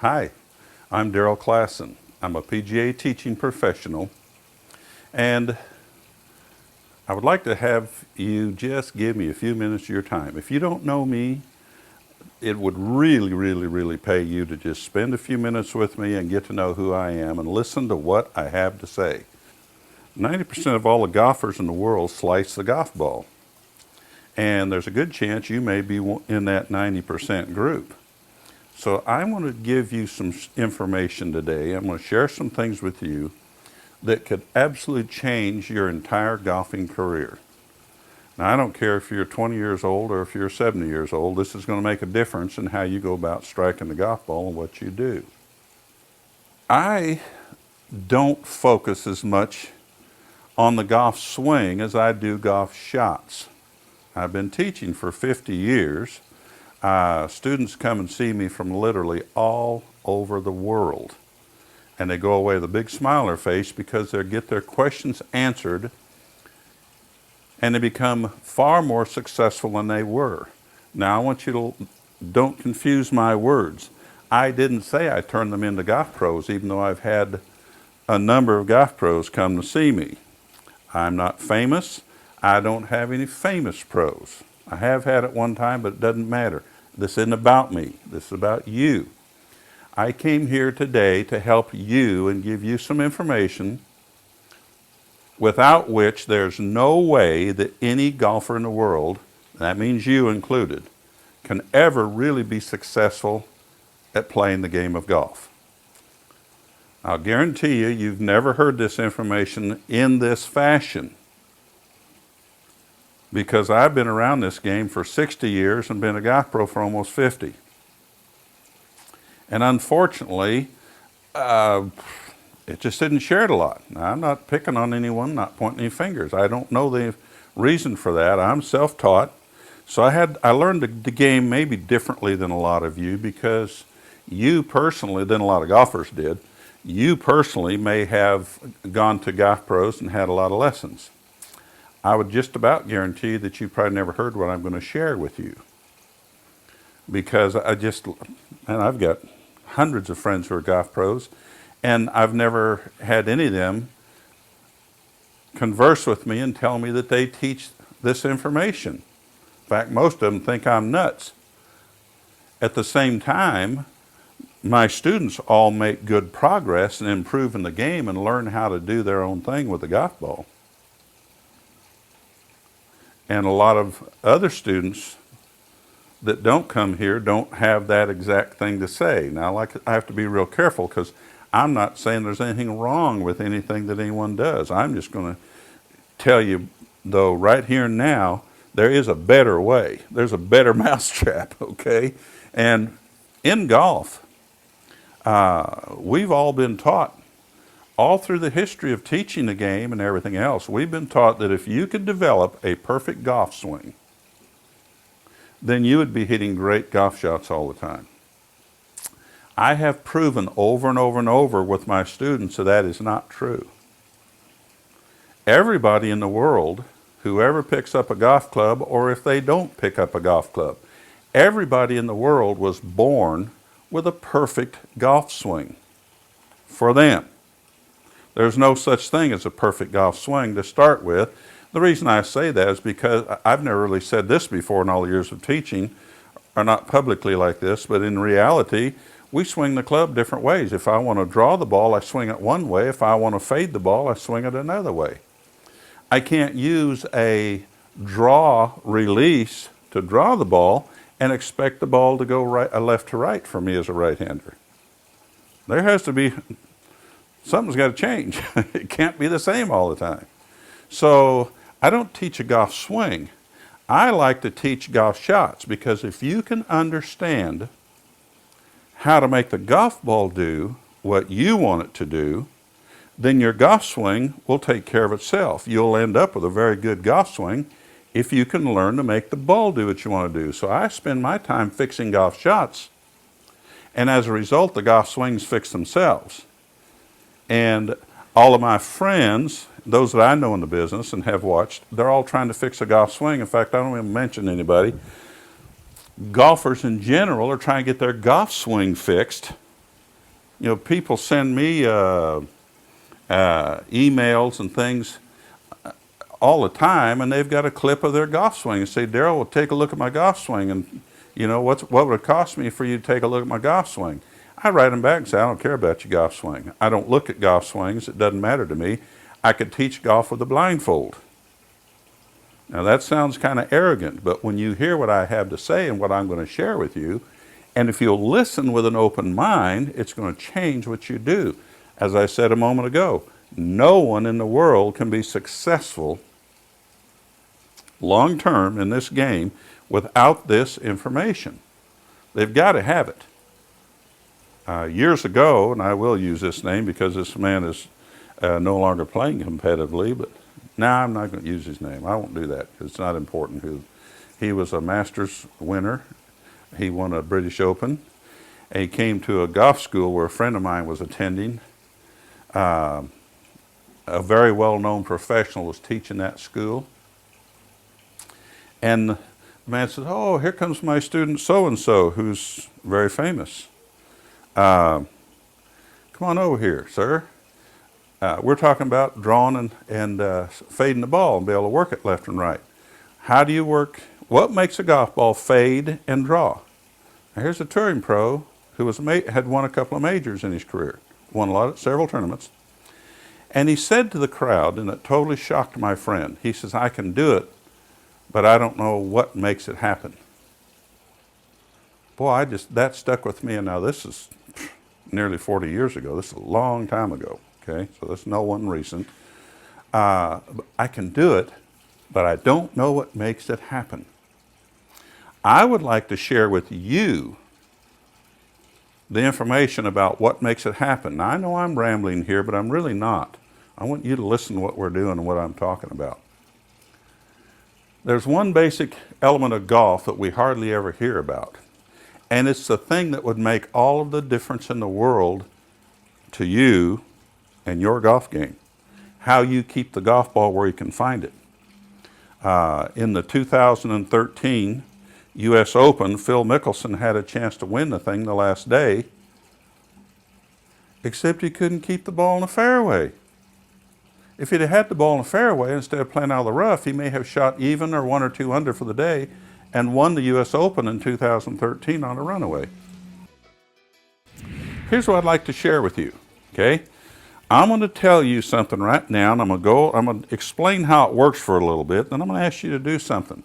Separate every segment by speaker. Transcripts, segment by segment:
Speaker 1: Hi, I'm Daryl Classen. I'm a PGA teaching professional, and I would like to have you just give me a few minutes of your time. If you don't know me, it would really pay you to just spend a few minutes with me and get to know who I am and listen to what I have to say. 90% of all the golfers in the world slice the golf ball, and there's a good chance you may be in that 90% group. So I want to give you some information today. I'm going to share some things with you that could absolutely change your entire golfing career. Now, I don't care if you're 20 years old or if you're 70 years old. This is going to make a difference in how you go about striking the golf ball and what you do. I don't focus as much on the golf swing as I do golf shots. I've been teaching for 50 years. Students come and see me from literally all over the world, and they go away with a big smile on their face because they get their questions answered, and they become far more successful than they were. Now, I want you to don't confuse my words. I didn't say I turned them into golf pros, even though I've had a number of golf pros come to see me. I'm not famous. I don't have any famous pros. I have had it one time, but it doesn't matter. This isn't about me. This is about you. I came here today to help you and give you some information without which there's no way that any golfer in the world, that means you included, can ever really be successful at playing the game of golf. I'll guarantee you, you've never heard this information in this fashion, because I've been around this game for 60 years and been a golf pro for almost 50. And unfortunately, it just didn't share it a lot. Now, I'm not picking on anyone, not pointing any fingers. I don't know the reason for that. I'm self-taught. So I learned the game maybe differently than a lot of you, because you personally, than a lot of golfers did, you personally may have gone to golf pros and had a lot of lessons. I would just about guarantee that you probably never heard what I'm going to share with you, because I've got hundreds of friends who are golf pros, and I've never had any of them converse with me and tell me that they teach this information. In fact, most of them think I'm nuts. At the same time, my students all make good progress in improving the game and learn how to do their own thing with the golf ball. And a lot of other students that don't come here don't have that exact thing to say. Now, I have to be real careful, because I'm not saying there's anything wrong with anything that anyone does. I'm just going to tell you, though, right here and now, there is a better way. There's a better mousetrap, okay? And in golf, we've all been taught, all through the history of teaching the game and everything else, we've been taught that if you could develop a perfect golf swing, then you would be hitting great golf shots all the time. I have proven over and over and over with my students that is not true. Everybody in the world, whoever picks up a golf club, or if they don't pick up a golf club, everybody in the world was born with a perfect golf swing for them. There's no such thing as a perfect golf swing to start with. The reason I say that is because I've never really said this before in all the years of teaching, or not publicly like this, but in reality, we swing the club different ways. If I want to draw the ball, I swing it one way. If I want to fade the ball, I swing it another way. I can't use a draw release to draw the ball and expect the ball to go left to right for me as a right-hander. There has to be, something's got to change. It can't be the same all the time. So I don't teach a golf swing. I like to teach golf shots, because if you can understand how to make the golf ball do what you want it to do, then your golf swing will take care of itself. You'll end up with a very good golf swing if you can learn to make the ball do what you want to do. So I spend my time fixing golf shots, and as a result, the golf swings fix themselves. And all of my friends, those that I know in the business and have watched, they're all trying to fix a golf swing. In fact, I don't even mention anybody. Golfers in general are trying to get their golf swing fixed You know, people send me emails and things all the time, and they've got a clip of their golf swing and say, Daryl, well, take a look at my golf swing, and you know, what would it cost me for you to take a look at my golf swing? I write them back and say, I don't care about your golf swing. I don't look at golf swings. It doesn't matter to me. I could teach golf with a blindfold. Now that sounds kind of arrogant, but when you hear what I have to say and what I'm going to share with you, and if you'll listen with an open mind, it's going to change what you do. As I said a moment ago, no one in the world can be successful long term in this game without this information. They've got to have it. Years ago, and I will use this name because this man is no longer playing competitively, but now I'm not going to use his name. I won't do that because it's not important. He was a Masters winner. He won a British Open. And he came to a golf school where a friend of mine was attending. A very well-known professional was teaching that school. And the man said, oh, here comes my student so-and-so, who's very famous. Come on over here, sir. We're talking about drawing and fading the ball and be able to work it left and right. How do you work? What makes a golf ball fade and draw? Now, here's a touring pro who had won a couple of majors in his career, won several tournaments. And he said to the crowd, and it totally shocked my friend, he says, I can do it, but I don't know what makes it happen. Boy, that stuck with me, and now this is nearly 40 years ago. This is a long time ago, okay? So this is no one recent. I can do it, but I don't know what makes it happen. I would like to share with you the information about what makes it happen. Now, I know I'm rambling here, but I'm really not. I want you to listen to what we're doing and what I'm talking about. There's one basic element of golf that we hardly ever hear about, and it's the thing that would make all of the difference in the world to you and your golf game. How you keep the golf ball where you can find it. In the 2013 U.S. Open, Phil Mickelson had a chance to win the thing the last day, except he couldn't keep the ball in the fairway. If he'd had the ball in the fairway instead of playing out of the rough, he may have shot even or 1 or 2 under for the day and won the U.S. Open in 2013 on a runaway. Here's what I'd like to share with you, okay? I'm going to tell you something right now, and I'm going to explain how it works for a little bit, then I'm going to ask you to do something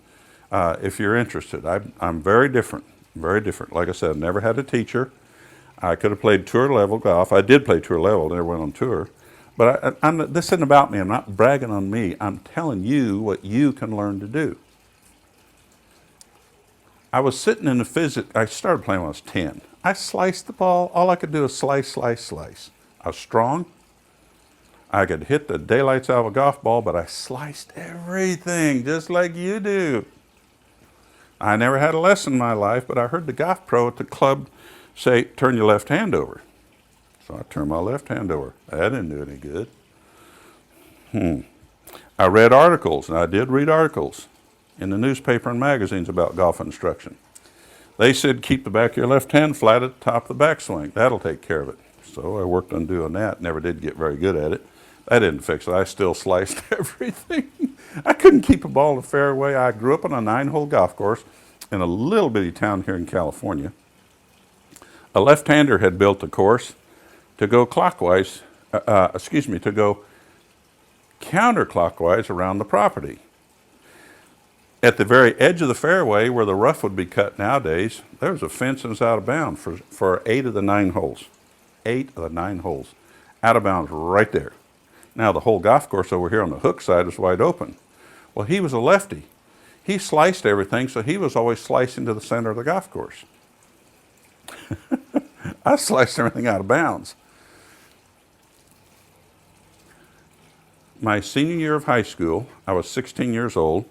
Speaker 1: if you're interested. I'm very different, very different. Like I said, I never had a teacher. I could have played tour level golf. I did play tour level, never went on tour. But this isn't about me. I'm not bragging on me. I'm telling you what you can learn to do. I was sitting in the physics. I started playing when I was 10. I sliced the ball. All I could do was slice, slice, slice. I was strong. I could hit the daylights out of a golf ball, but I sliced everything just like you do. I never had a lesson in my life, but I heard the golf pro at the club say, turn your left hand over. So I turned my left hand over. That didn't do any good. I read articles, and I did read articles in the newspaper and magazines about golf instruction. They said keep the back of your left hand flat at the top of the backswing. That'll take care of it. So I worked on doing that. Never did get very good at it. That didn't fix it. I still sliced everything. I couldn't keep a ball in the fairway. I grew up on a 9-hole golf course in a little bitty town here in California. A left-hander had built the course to go clockwise, to go counterclockwise around the property. At the very edge of the fairway where the rough would be cut nowadays, there was a fence and was out of bounds for 8 of the 9 holes. 8 of the 9 holes. Out of bounds right there. Now the whole golf course over here on the hook side is wide open. Well, he was a lefty. He sliced everything, so he was always slicing to the center of the golf course. I sliced everything out of bounds. My senior year of high school, I was 16 years old,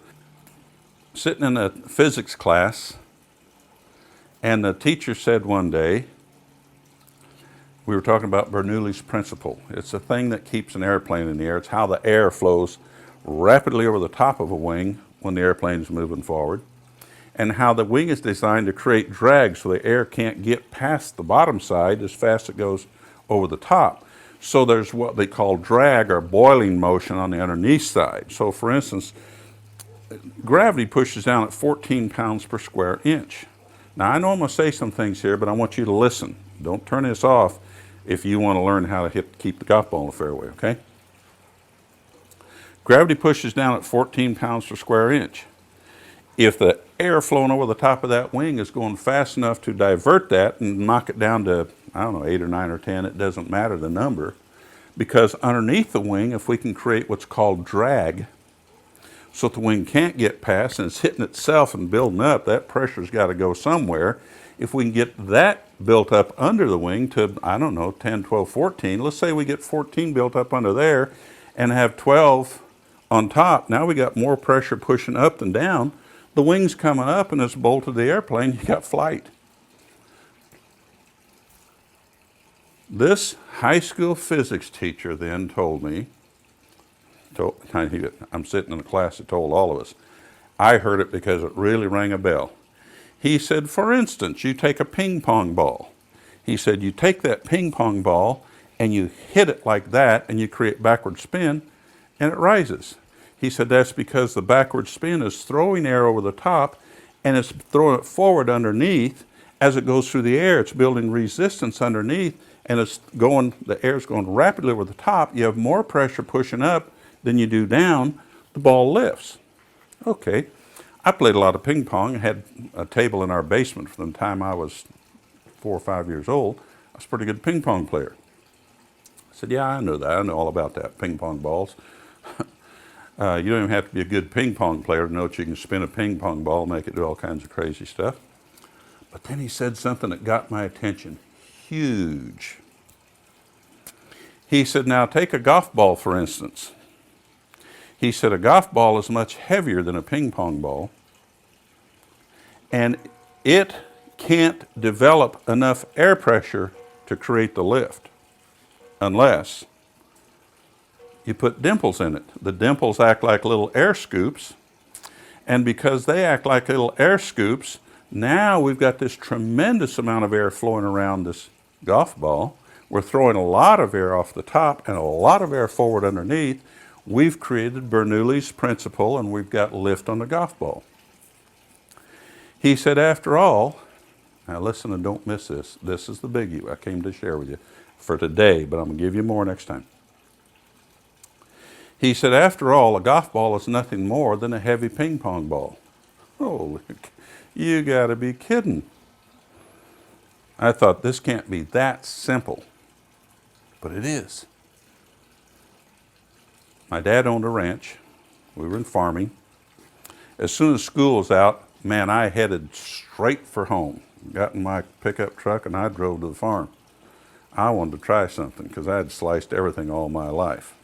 Speaker 1: sitting in a physics class, and the teacher said one day, we were talking about Bernoulli's principle. It's the thing that keeps an airplane in the air. It's how the air flows rapidly over the top of a wing when the airplane is moving forward, and how the wing is designed to create drag so the air can't get past the bottom side as fast as it goes over the top. So there's what they call drag or boiling motion on the underneath side. So for instance, gravity pushes down at 14 pounds per square inch. Now I know I'm going to say some things here, but I want you to listen. Don't turn this off if you want to learn how to keep the golf ball in the fairway, okay? Gravity pushes down at 14 pounds per square inch. If the air flowing over the top of that wing is going fast enough to divert that and knock it down to, I don't know, 8 or 9 or 10, it doesn't matter the number, because underneath the wing, if we can create what's called drag, so that the wing can't get past and it's hitting itself and building up, that pressure's got to go somewhere. If we can get that built up under the wing to, I don't know, 10, 12, 14, let's say we get 14 built up under there and have 12 on top, now we got more pressure pushing up than down. The wing's coming up and it's bolted the airplane, you got flight. This high school physics teacher then told me, I'm sitting in a class that told all of us, I heard it because it really rang a bell. He said, for instance, you take a ping pong ball. He said, you take that ping pong ball and you hit it like that and you create backward spin and it rises. He said that's because the backward spin is throwing air over the top and it's throwing it forward underneath. As it goes through the air, it's building resistance underneath and the air's going rapidly over the top. You have more pressure pushing up than you do down. The ball lifts. Okay. I played a lot of ping pong. I had a table in our basement from the time I was 4 or 5 years old. I was a pretty good ping pong player. I said, yeah, I know that. I know all about that, ping pong balls. You don't even have to be a good ping pong player to know that you can spin a ping pong ball and make it do all kinds of crazy stuff. But then he said something that got my attention. Huge. He said, now take a golf ball, for instance. He said a golf ball is much heavier than a ping pong ball, and it can't develop enough air pressure to create the lift unless you put dimples in it. The dimples act like little air scoops, and because they act like little air scoops, now we've got this tremendous amount of air flowing around this golf ball. We're throwing a lot of air off the top and a lot of air forward underneath. We've created Bernoulli's principle and we've got lift on the golf ball. He said, after all, now listen and don't miss this. This is the biggie I came to share with you for today, but I'm going to give you more next time. He said, after all, a golf ball is nothing more than a heavy ping pong ball. Oh, you got to be kidding. I thought this can't be that simple, but it is. My dad owned a ranch. We were in farming. As soon as school was out, man, I headed straight for home. Got in my pickup truck and I drove to the farm. I wanted to try something because I had sliced everything all my life.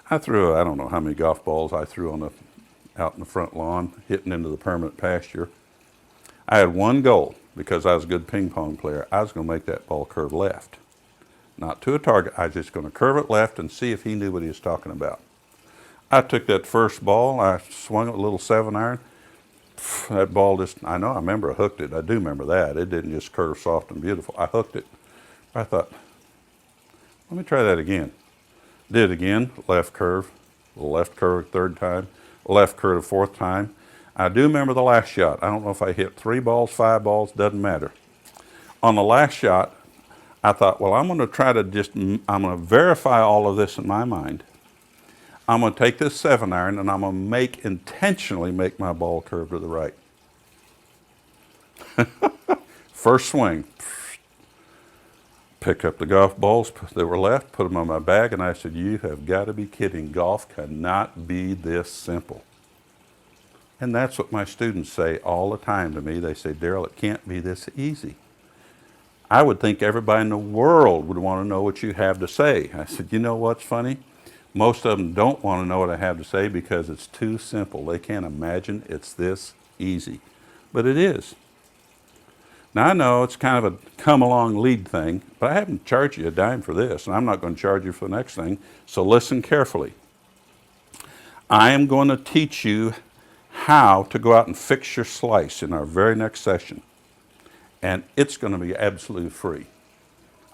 Speaker 1: I threw, I don't know how many golf balls I threw out in the front lawn, hitting into the permanent pasture. I had one goal, because I was a good ping pong player. I was going to make that ball curve left. Not to a target, I was just going to curve it left and see if he knew what he was talking about. I took that first ball, I swung it with a little 7-iron. That ball just, I remember I hooked it. I do remember that. It didn't just curve soft and beautiful. I hooked it. I thought, let me try that again. Did it again, left curve third time, left curve the fourth time. I do remember the last shot. I don't know if I hit 3 balls, 5 balls, doesn't matter. On the last shot, I thought, well, I'm going to verify all of this in my mind. I'm going to take this 7-iron and I'm going to intentionally make my ball curve to the right. First swing. Pick up the golf balls that were left, put them on my bag, and I said, you have got to be kidding. Golf cannot be this simple. And that's what my students say all the time to me. They say, Daryl, it can't be this easy. I would think everybody in the world would want to know what you have to say. I said, you know what's funny? Most of them don't want to know what I have to say because it's too simple. They can't imagine it's this easy. But it is. Now I know it's kind of a come along lead thing, but I haven't charged you a dime for this, and I'm not going to charge you for the next thing, so listen carefully. I am going to teach you how to go out and fix your slice in our very next session, and it's going to be absolutely free.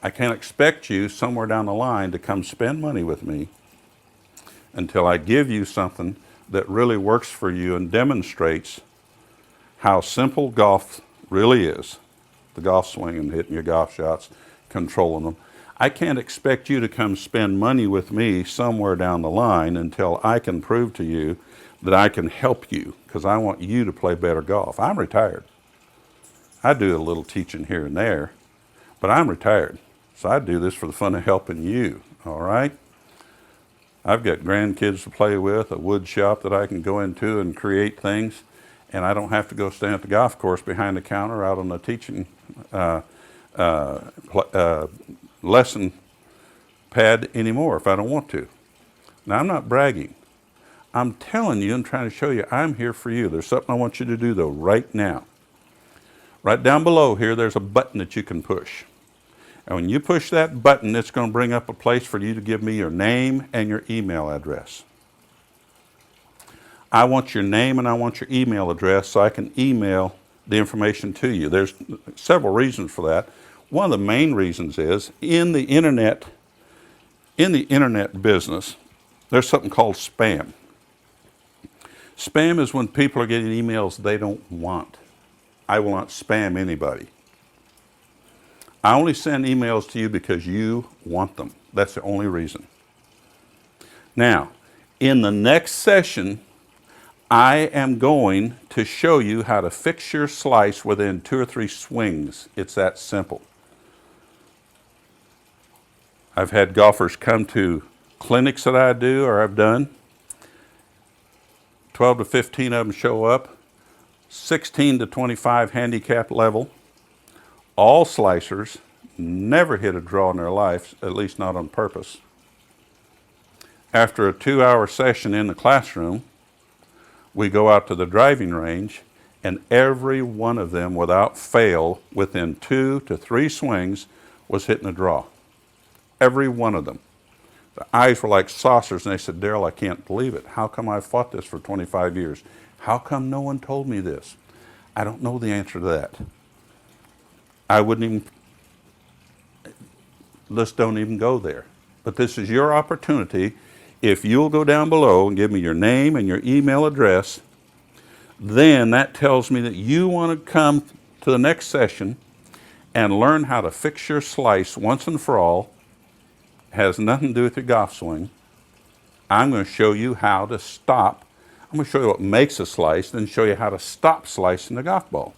Speaker 1: I can't expect you somewhere down the line to come spend money with me until I give you something that really works for you and demonstrates how simple golf really is. The golf swing and hitting your golf shots, controlling them. I can't expect you to come spend money with me somewhere down the line until I can prove to you that I can help you, because I want you to play better golf. I'm retired. I do a little teaching here and there, but I'm retired. So I do this for the fun of helping you, all right? I've got grandkids to play with, a wood shop that I can go into and create things, and I don't have to go stand at the golf course behind the counter out on the teaching lesson pad anymore if I don't want to. Now, I'm not bragging. I'm telling you and trying to show you I'm here for you. There's something I want you to do, though, right now. Right down below here, there's a button that you can push. And when you push that button, it's going to bring up a place for you to give me your name and your email address. I want your name and I want your email address so I can email the information to you. There's several reasons for that. One of the main reasons is in the internet business, there's something called spam. Spam is when people are getting emails they don't want. I will not spam anybody. I only send emails to you because you want them. That's the only reason. Now, in the next session, I am going to show you how to fix your slice within 2 or 3 swings. It's that simple. I've had golfers come to clinics that I do or I've done. 12 to 15 of them show up. 16 to 25 handicap level. All slicers, never hit a draw in their life, at least not on purpose. After a 2-hour session in the classroom, we go out to the driving range, and every one of them, without fail, within 2 to 3 swings, was hitting a draw. Every one of them. The eyes were like saucers, and they said, Daryl, I can't believe it. How come I've fought this for 25 years? How come no one told me this? I don't know the answer to that. I wouldn't even, let's don't even go there. But this is your opportunity. If you'll go down below and give me your name and your email address, then that tells me that you want to come to the next session and learn how to fix your slice once and for all. It has nothing to do with your golf swing. I'm going to show you how to stop. I'm going to show you what makes a slice, then show you how to stop slicing the golf ball.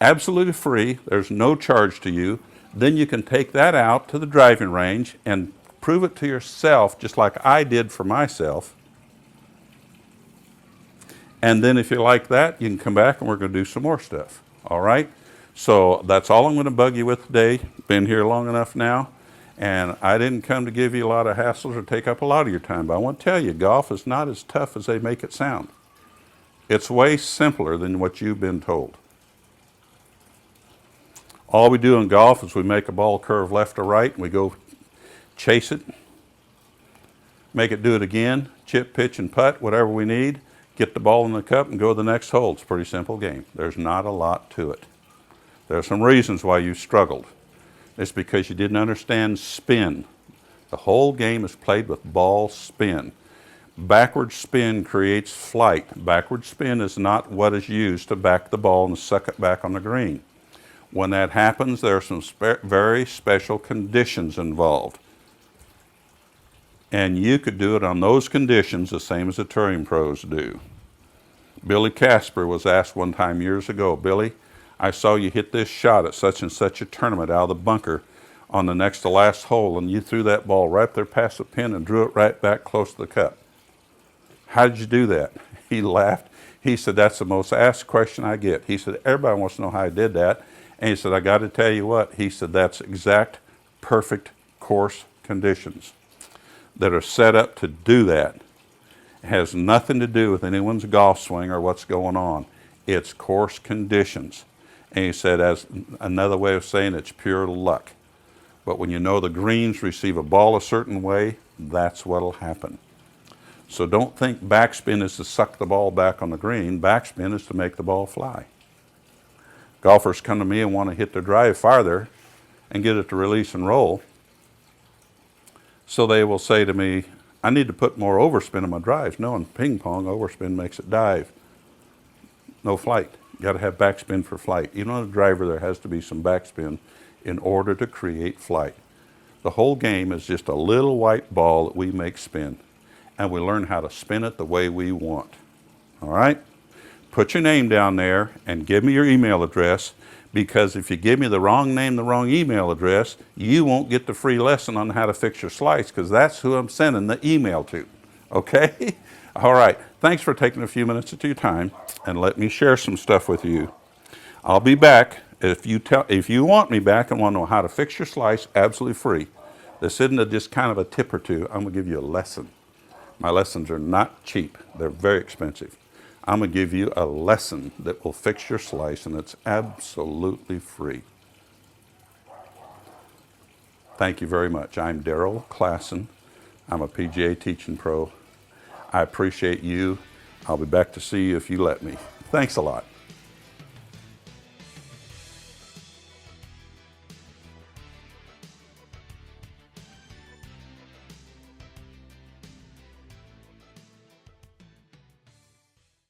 Speaker 1: Absolutely free. There's no charge to you. Then you can take that out to the driving range and prove it to yourself, just like I did for myself. And then if you like that, you can come back and we're going to do some more stuff. All right? So that's all I'm going to bug you with today. Been here long enough now. And I didn't come to give you a lot of hassles or take up a lot of your time. But I want to tell you, golf is not as tough as they make it sound. It's way simpler than what you've been told. All we do in golf is we make a ball curve left or right, and we go chase it, make it do it again, chip, pitch, and putt, whatever we need, get the ball in the cup and go to the next hole. It's a pretty simple game. There's not a lot to it. There are some reasons why you struggled. It's because you didn't understand spin. The whole game is played with ball spin. Backward spin creates flight. Backward spin is not what is used to back the ball and suck it back on the green. When that happens, there are some very special conditions involved. And you could do it on those conditions the same as the touring pros do. Billy Casper was asked one time years ago, Billy, I saw you hit this shot at such and such a tournament out of the bunker on the next to last hole, and you threw that ball right there past the pin and drew it right back close to the cup. How did you do that? He laughed. He said, that's the most asked question I get. He said, everybody wants to know how I did that. And he said, I got to tell you what. He said, that's exact, perfect course conditions that are set up to do that. It has nothing to do with anyone's golf swing or what's going on. It's course conditions. And he said, as another way of saying it's pure luck. But when you know the greens receive a ball a certain way, that's what'll happen. So don't think backspin is to suck the ball back on the green. Backspin is to make the ball fly. Golfers come to me and want to hit their drive farther, and get it to release and roll. So they will say to me, I need to put more overspin in my drives. No, in ping pong, overspin makes it dive. No flight. You got to have backspin for flight. Even on a driver, there has to be some backspin in order to create flight. The whole game is just a little white ball that we make spin, and we learn how to spin it the way we want. All right? Put your name down there and give me your email address, because if you give me the wrong name, the wrong email address, you won't get the free lesson on how to fix your slice, because that's who I'm sending the email to. Okay? All right. Thanks for taking a few minutes of your time, and let me share some stuff with you. I'll be back. If you want me back and want to know how to fix your slice absolutely free, this isn't just kind of a tip or two. I'm going to give you a lesson. My lessons are not cheap. They're very expensive. I'm going to give you a lesson that will fix your slice, and it's absolutely free. Thank you very much. I'm Daryl Classen. I'm a PGA teaching pro. I appreciate you. I'll be back to see you if you let me. Thanks a lot.